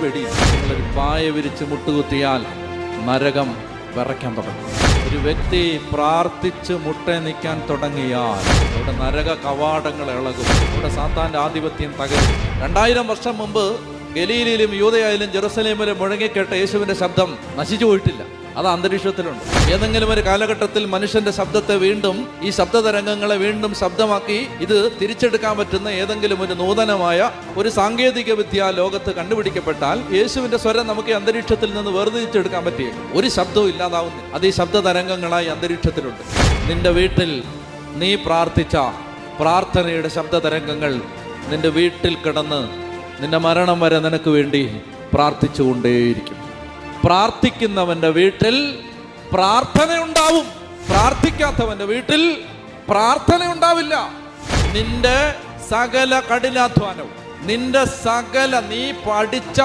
നിങ്ങളൊരു പായ വിരിച്ച് മുട്ടുകുത്തിയാൽ നരകം വിറയ്ക്കാൻ തുടങ്ങും. ഒരു വ്യക്തി പ്രാർത്ഥിച്ച് മുട്ട നിൽക്കാൻ തുടങ്ങിയാൽ അവിടെ നരക കവാടങ്ങൾ ഇളകും. അവിടെ സാത്താന്റെ ആധിപത്യം തകരും. 2000 വർഷം മുമ്പ് ഗലീലയിലും യൂദയായാലും ജെറുസലേമിലും മുഴങ്ങിക്കേട്ട യേശുവിന്റെ ശബ്ദം നശിച്ചു പോയിട്ടില്ല. അത് അന്തരീക്ഷത്തിലുണ്ട്. ഏതെങ്കിലും ഒരു കാലഘട്ടത്തിൽ മനുഷ്യന്റെ ശബ്ദത്തെ വീണ്ടും, ഈ ശബ്ദതരംഗങ്ങളെ വീണ്ടും ശബ്ദമാക്കി ഇത് തിരിച്ചെടുക്കാൻ പറ്റുന്ന ഏതെങ്കിലും ഒരു നൂതനമായ ഒരു സാങ്കേതിക വിദ്യ ലോകത്ത് കണ്ടുപിടിക്കപ്പെട്ടാൽ യേശുവിന്റെ സ്വരം നമുക്ക് ഈ അന്തരീക്ഷത്തിൽ നിന്ന് വേർതിരിച്ചെടുക്കാൻ പറ്റിയേക്കും. ഒരു ശബ്ദവും ഇല്ലാതാവുന്നില്ല. അത് ഈ ശബ്ദതരംഗങ്ങളായി അന്തരീക്ഷത്തിലുണ്ട്. നിന്റെ വീട്ടിൽ നീ പ്രാർത്ഥിച്ച പ്രാർത്ഥനയുടെ ശബ്ദതരംഗങ്ങൾ നിന്റെ വീട്ടിൽ കിടന്ന് നിന്റെ മരണം വരെ നിനക്ക് വേണ്ടി പ്രാർത്ഥിച്ചുകൊണ്ടേയിരിക്കും. പ്രാർത്ഥിക്കുന്നവന്റെ വീട്ടിൽ പ്രാർത്ഥനയുണ്ടാവും. പ്രാർത്ഥിക്കാത്തവന്റെ വീട്ടിൽ പ്രാർത്ഥനയുണ്ടാവില്ല. നിന്റെ സകല കഠിനാധ്വാനവും, നിന്റെ സകല നീ പഠിച്ച